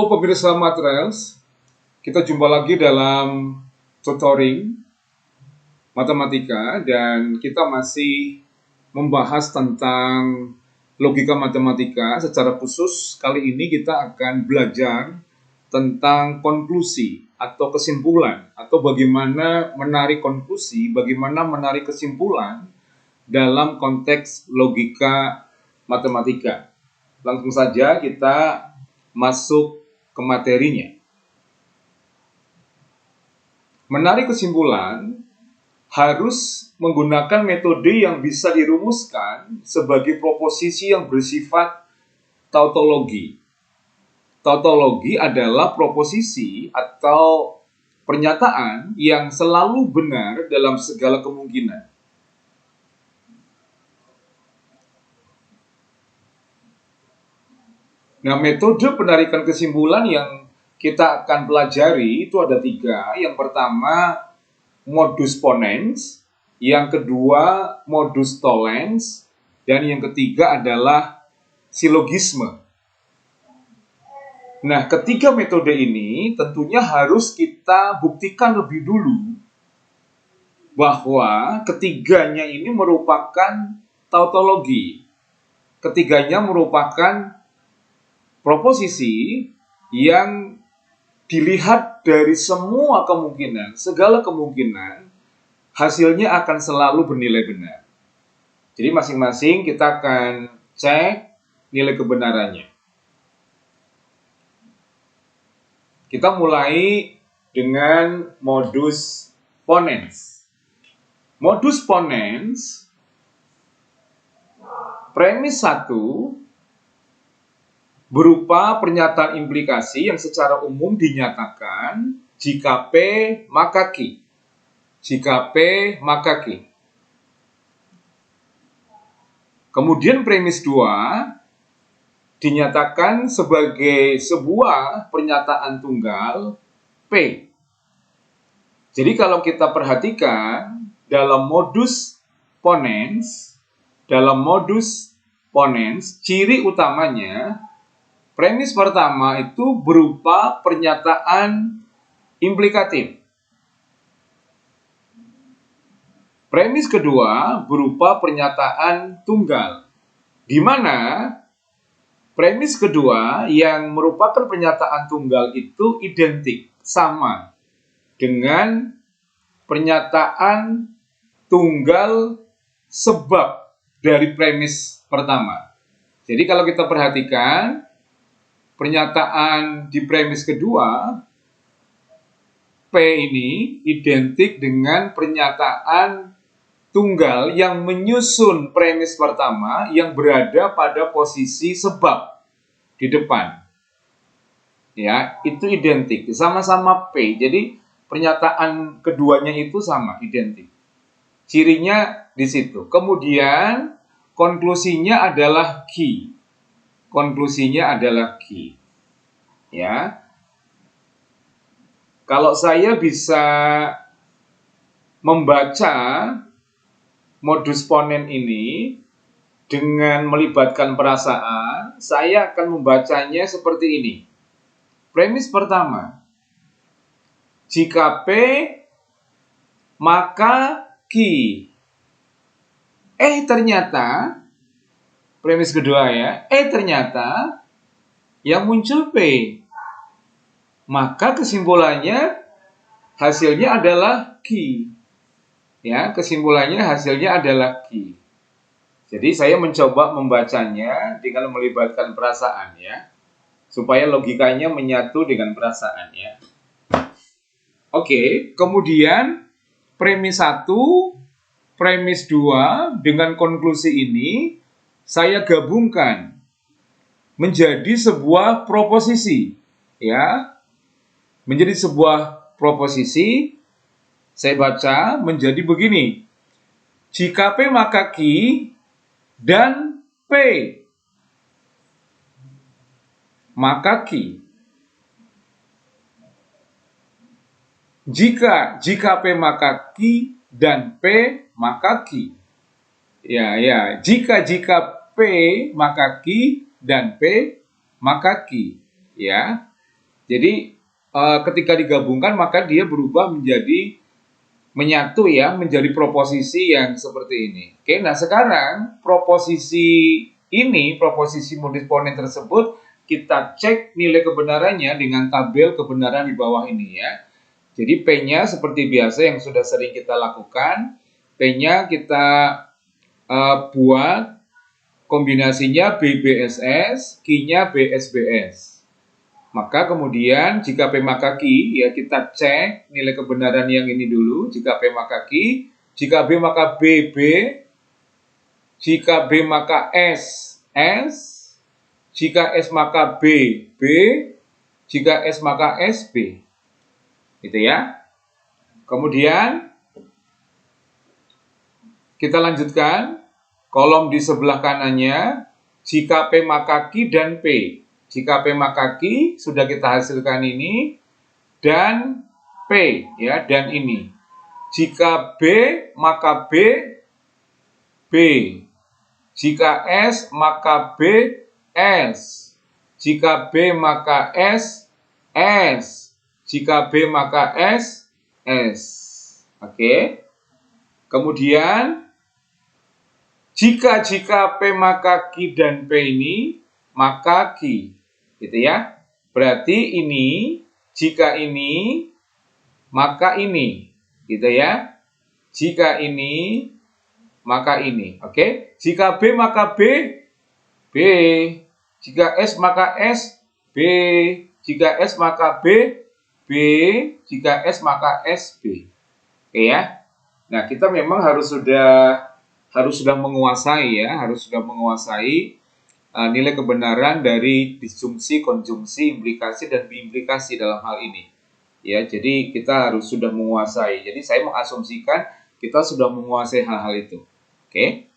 Pemirsa Matrails, kita jumpa lagi dalam tutoring matematika dan kita masih membahas tentang logika matematika. Secara khusus kali ini kita akan belajar tentang konklusi atau kesimpulan, atau bagaimana menarik konklusi, bagaimana menarik kesimpulan dalam konteks logika matematika. Langsung saja kita masuk ke materinya. Menarik kesimpulan harus menggunakan metode yang bisa dirumuskan sebagai proposisi yang bersifat tautologi. Tautologi adalah proposisi atau pernyataan yang selalu benar dalam segala kemungkinan. Nah, metode penarikan kesimpulan yang kita akan pelajari itu ada 3. Yang pertama, modus ponens. Yang kedua, modus tollens. Dan yang ketiga adalah silogisme. Nah, ketiga metode ini tentunya harus kita buktikan lebih dulu bahwa ketiganya ini merupakan tautologi. Ketiganya merupakan proposisi yang dilihat dari semua kemungkinan, segala kemungkinan, hasilnya akan selalu bernilai benar. Jadi masing-masing kita akan cek nilai kebenarannya. Kita mulai dengan modus ponens. Modus ponens, premis 1, berupa pernyataan implikasi yang secara umum dinyatakan jika P maka Q. Jika P maka Q. Kemudian premis 2 dinyatakan sebagai sebuah pernyataan tunggal P. Jadi kalau kita perhatikan dalam modus ponens, ciri utamanya premis pertama itu berupa pernyataan implikatif. Premis kedua berupa pernyataan tunggal, di mana premis kedua yang merupakan pernyataan tunggal itu identik, sama dengan pernyataan tunggal sebab dari premis pertama. Jadi kalau kita perhatikan, pernyataan di premis kedua, P ini identik dengan pernyataan tunggal yang menyusun premis pertama yang berada pada posisi sebab di depan. Ya, itu identik, sama-sama P. Jadi pernyataan keduanya itu sama, identik. Cirinya di situ. Kemudian konklusinya adalah Q. Konklusinya adalah Q. Ya. Kalau saya bisa membaca modus ponens ini dengan melibatkan perasaan, saya akan membacanya seperti ini. Premis pertama, jika P maka Q. Ternyata premis kedua ya, ternyata yang muncul P. Maka kesimpulannya hasilnya adalah Q. Ya, kesimpulannya hasilnya adalah Q. Jadi saya mencoba membacanya dengan melibatkan perasaan ya, supaya logikanya menyatu dengan perasaan ya. Oke, kemudian premis 1, premis 2 dengan konklusi ini saya gabungkan menjadi sebuah proposisi, ya. Menjadi sebuah proposisi, saya baca menjadi begini. Jika P maka Q dan P maka Q. Jika P maka Q dan P maka Q. Ya, jika P maka Q dan P maka Q, ya. Jadi ketika digabungkan maka dia berubah menjadi menyatu ya, menjadi proposisi yang seperti ini. Oke, nah sekarang proposisi modus ponens tersebut kita cek nilai kebenarannya dengan tabel kebenaran di bawah ini ya. Jadi P-nya seperti biasa yang sudah sering kita lakukan. P-nya kita buat kombinasinya BBSS, Q-nya BSBS. Maka kemudian jika P maka Q, ya kita cek nilai kebenaran yang ini dulu. Jika P maka Q, jika B maka B, jika B maka S, jika S maka B, jika S maka S, B. Gitu ya. Kemudian kita lanjutkan kolom di sebelah kanannya, jika P maka Q dan P. Jika P maka Q sudah kita hasilkan ini, dan P ya, dan ini. Jika B maka B, B. Jika S maka B, S. Jika B maka S, S. Jika B maka S, S. Oke. Kemudian jika P maka Q dan P ini, maka Q. Gitu ya. Berarti ini, jika ini, maka ini. Gitu ya. Jika ini, maka ini. Oke. Jika B maka B, B. Jika S maka S, B. Jika S maka B, B. Jika S maka S, B. Oke ya. Nah, kita memang harus sudah menguasai ya, nilai kebenaran dari disjungsi, konjungsi, implikasi, dan biimplikasi dalam hal ini. Ya, jadi kita harus sudah menguasai. Jadi saya mengasumsikan kita sudah menguasai hal-hal itu. Oke.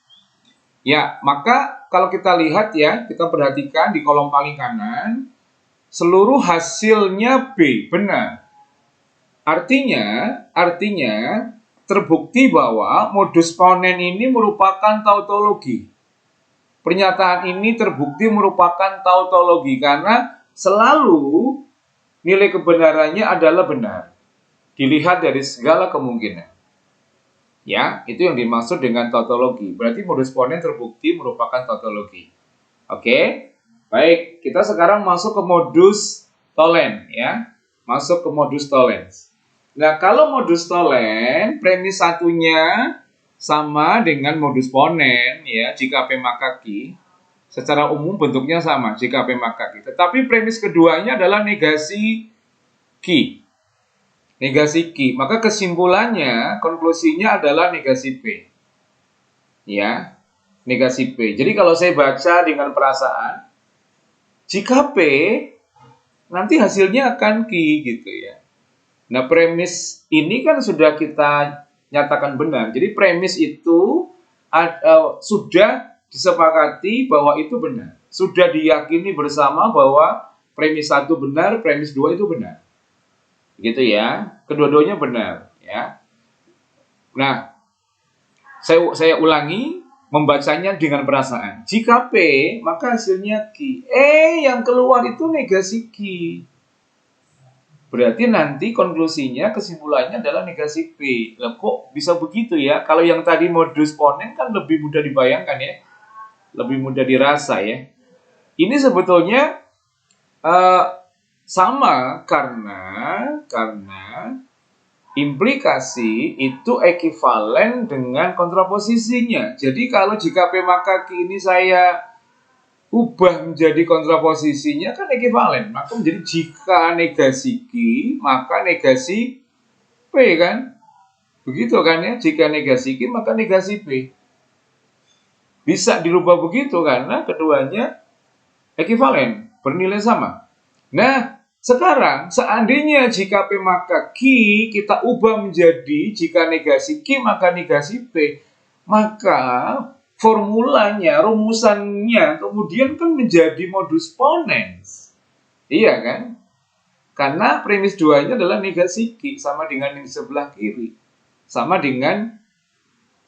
Ya, maka kalau kita lihat ya, kita perhatikan di kolom paling kanan, seluruh hasilnya B, benar. Artinya terbukti bahwa modus ponens ini merupakan tautologi. Pernyataan ini terbukti merupakan tautologi karena selalu nilai kebenarannya adalah benar. Dilihat dari segala kemungkinan. Ya, itu yang dimaksud dengan tautologi. Berarti modus ponens terbukti merupakan tautologi. Oke. Baik, kita sekarang masuk ke modus tollens ya. Masuk ke modus tollens. Nah, kalau modus tollens premis satunya sama dengan modus ponens ya, jika P maka Q. Secara umum bentuknya sama jika P maka Q. Tetapi premis keduanya adalah negasi Q. Negasi Q. Maka kesimpulannya, konklusinya adalah negasi P. Ya, negasi P. Jadi kalau saya baca dengan perasaan, jika P nanti hasilnya akan Q gitu ya. Nah, premis ini kan sudah kita nyatakan benar. Jadi premis itu sudah disepakati bahwa itu benar. Sudah diyakini bersama bahwa premis 1 benar, premis 2 itu benar. Gitu ya. Kedua-duanya benar ya. Nah, saya ulangi membacanya dengan perasaan. Jika P, maka hasilnya Q. Yang keluar itu negasi Q. Berarti nanti konklusinya, kesimpulannya adalah negasi P. Lah kok bisa begitu ya? Kalau yang tadi modus ponens kan lebih mudah dibayangkan ya. Lebih mudah dirasa ya. Ini sebetulnya sama karena implikasi itu ekivalen dengan kontraposisinya. Jadi kalau jika P maka Q ini saya ubah menjadi kontraposisinya kan ekivalen. Maka menjadi jika negasi Q, maka negasi P kan. Begitu kan ya. Jika negasi Q, maka negasi P. Bisa dirubah begitu karena keduanya ekivalen, bernilai sama. Nah, sekarang seandainya jika P maka Q kita ubah menjadi jika negasi Q maka negasi P, maka formulanya, rumusannya kemudian kan menjadi modus ponens. Iya kan? Karena premis 2-nya adalah negasi Q sama dengan yang di sebelah kiri. Sama dengan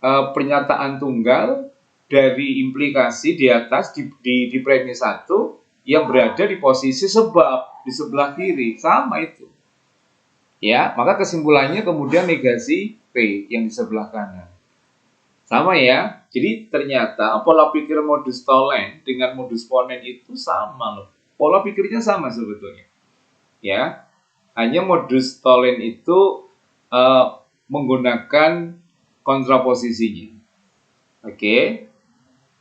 pernyataan tunggal dari implikasi di atas di premis 1 yang berada di posisi sebab di sebelah kiri, sama itu. Ya, maka kesimpulannya kemudian negasi P yang di sebelah kanan. Sama ya. Jadi ternyata pola pikir modus tolen dengan modus ponen itu sama loh. Pola pikirnya sama sebetulnya. Ya. Hanya modus tolen itu menggunakan kontraposisinya. Oke.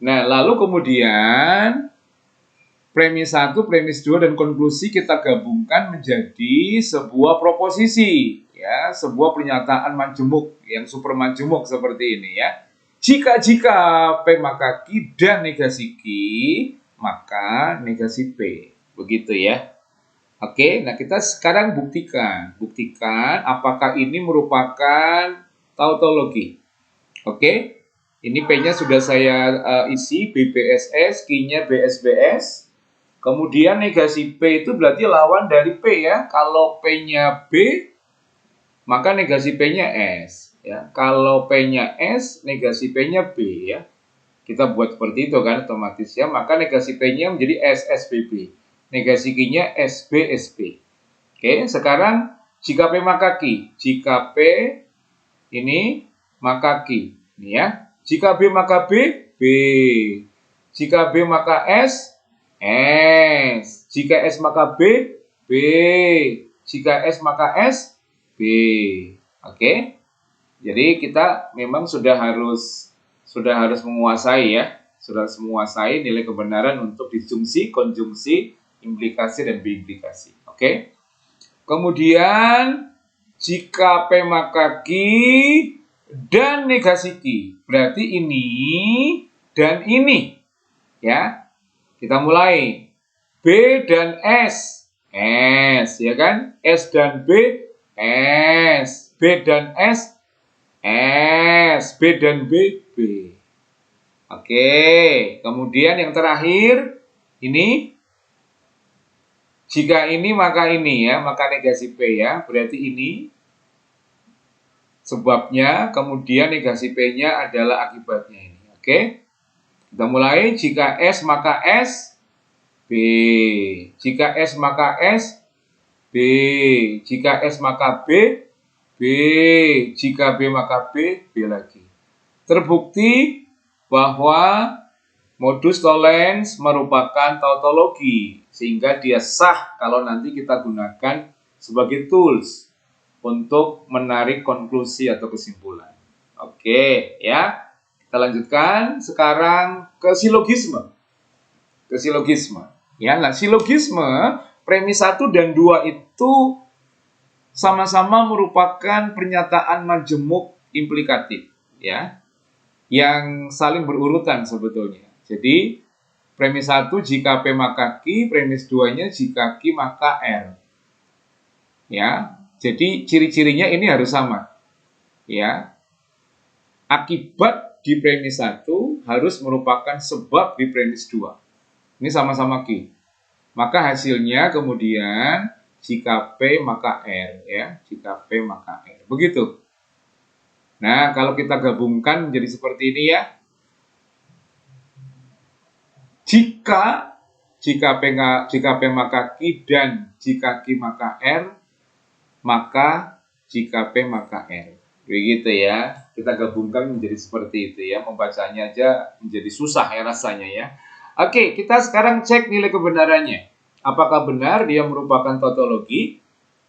Nah, lalu kemudian premis 1, premis 2 dan konklusi kita gabungkan menjadi sebuah proposisi, ya, sebuah pernyataan majemuk yang super majemuk seperti ini ya. Jika P maka Q dan negasi Q, maka negasi P. Begitu ya. Oke, nah kita sekarang buktikan apakah ini merupakan tautologi. Oke, ini P-nya sudah saya isi, BBSS, Q-nya BSBS. Kemudian negasi P itu berarti lawan dari P ya. Kalau P-nya B, maka negasi P-nya S. Ya. Kalau P-nya S, negasi P-nya B ya. Kita buat seperti itu kan otomatis ya. Maka negasi P-nya menjadi SSBB. Negasi Q-nya SBSB. Oke, sekarang jika P maka Q. Jika P ini maka Q. Ini ya. Jika B maka B, B. Jika B maka S, S. Jika S maka B, B. Jika S maka S, B. Oke. Jadi kita memang sudah harus menguasai ya. Sudah menguasai nilai kebenaran untuk disjungsi, konjungsi, implikasi dan biimplikasi. Oke. Kemudian jika P maka Q dan negasi Q. Berarti ini dan ini. Ya. Kita mulai. B dan S. S, ya kan? S dan B, S. B dan S, S. B dan B, B. Oke. Kemudian yang terakhir, ini. Jika ini, maka ini ya. Maka negasi P ya. Berarti ini sebabnya, kemudian negasi P-nya adalah akibatnya ini. Oke. Kita mulai. Jika S, maka S, B. Jika S maka S, B. Jika S maka B, B. Jika B maka B, B lagi. Terbukti bahwa modus tollens merupakan tautologi, sehingga dia sah kalau nanti kita gunakan sebagai tools untuk menarik konklusi atau kesimpulan. Oke, ya. Kita lanjutkan sekarang ke silogisme. Ya, nah silogisme premis 1 dan 2 itu sama-sama merupakan pernyataan majemuk implikatif ya, yang saling berurutan sebetulnya. Jadi premis 1 jika P maka Q, premis 2-nya jika Q maka R. Ya. Jadi ciri-cirinya ini harus sama. Ya. Akibat di premis 1 harus merupakan sebab di premis 2. Ini sama-sama Q. Maka hasilnya kemudian jika P maka R ya, jika P maka R. Begitu. Nah, kalau kita gabungkan menjadi seperti ini ya. Jika P maka Q dan jika Q maka R, maka jika P maka R. Begitu ya. Kita gabungkan menjadi seperti itu ya. Membacanya aja menjadi susah ya rasanya ya. Oke, kita sekarang cek nilai kebenarannya. Apakah benar dia merupakan tautologi?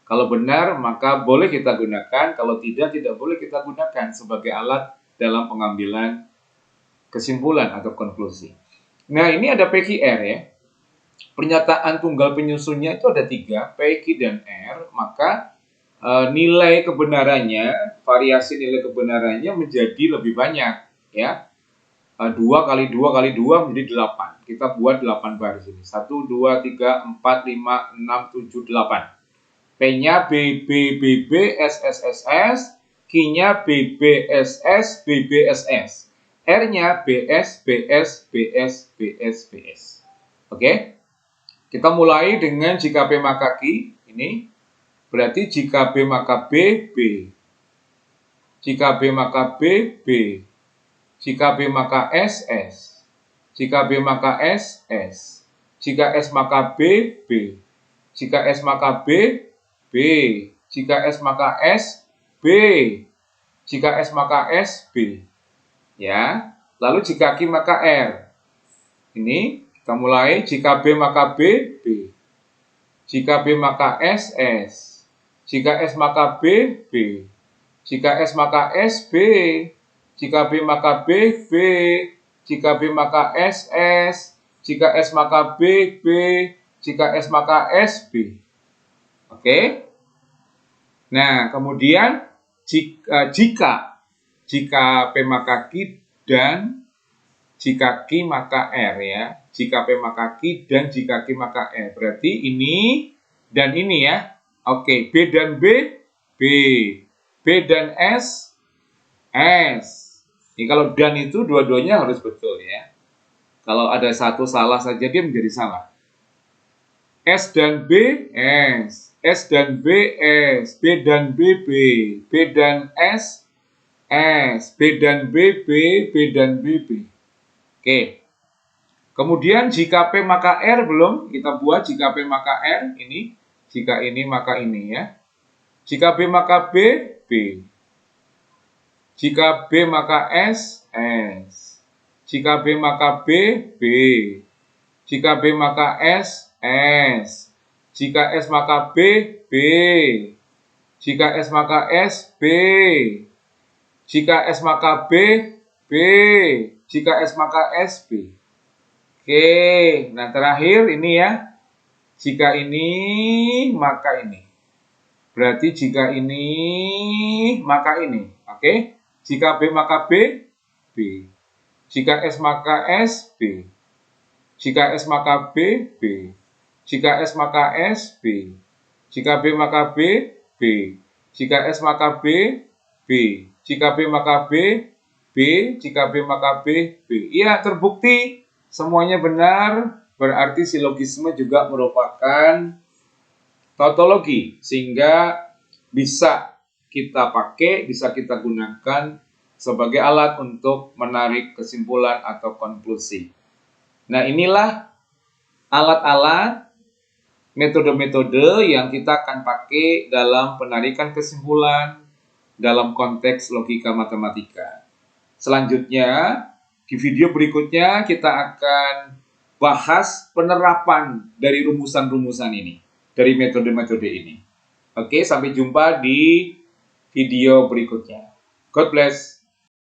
Kalau benar, maka boleh kita gunakan. Kalau tidak boleh kita gunakan sebagai alat dalam pengambilan kesimpulan atau konklusi. Nah, ini ada PQR ya. Pernyataan tunggal penyusunnya itu ada 3, PQ dan R. Maka nilai kebenarannya, variasi nilai kebenarannya menjadi lebih banyak ya. 2 kali 2 kali 2 menjadi 8. Kita buat 8 baris ini. 1, 2, 3, 4, 5, 6, 7, 8. P-nya BB, SSSS. Q-nya BBSS, BBSS. R-nya BS, BS, BS, BS, BS. Oke? Kita mulai dengan jika P maka Q. Ini. Berarti jika B maka B, B. Jika B maka B, B. Jika B maka S, S. Jika B maka S, S. Jika S maka B, B. Jika S maka B, B. Jika S maka S, B. Jika S maka S, B. Ya. Lalu jika Q maka R. Ini kita mulai. Jika B maka B, B. Jika B maka S, S. Jika S maka B, B. Jika S maka S, B. Jika B maka B, B. Jika B maka S, S. Jika S maka B, B. Jika S maka S, B. Oke. Nah, kemudian jika P maka Q dan jika Q maka R ya. Jika P maka Q dan jika Q maka R. Berarti ini dan ini ya. Oke, B dan B, B. B dan S, S. Ini kalau dan itu dua-duanya harus betul ya. Kalau ada satu salah saja dia menjadi salah. S dan B, S. S dan B, S. B dan B, B. B dan S, S. B dan B, B. B dan B, B. Oke. Kemudian jika P maka R belum, kita buat jika P maka R, ini. Jika ini maka ini ya. Jika B maka B, B. Jika B maka S, S. Jika B maka B, B. Jika B maka S, S. Jika S maka B, B. Jika S maka S, B. Jika S maka B, B. Jika S maka S, B. Oke, nah terakhir ini ya. Jika ini, maka ini. Berarti jika ini, maka ini. Oke, jika B maka B, B. Jika S maka S, B. Jika S maka B, B. Jika S maka S, B. Jika B maka B, B. Jika S maka B, B. Jika B maka B, B. Jika B maka B, B. Iya, terbukti semuanya benar. Berarti silogisme juga merupakan tautologi. Sehingga bisa kita pakai, bisa kita gunakan sebagai alat untuk menarik kesimpulan atau konklusi. Nah, inilah alat-alat, metode-metode yang kita akan pakai dalam penarikan kesimpulan dalam konteks logika matematika. Selanjutnya, di video berikutnya kita akan bahas penerapan dari rumusan-rumusan ini, dari metode-metode ini. Oke, sampai jumpa di video berikutnya. God bless.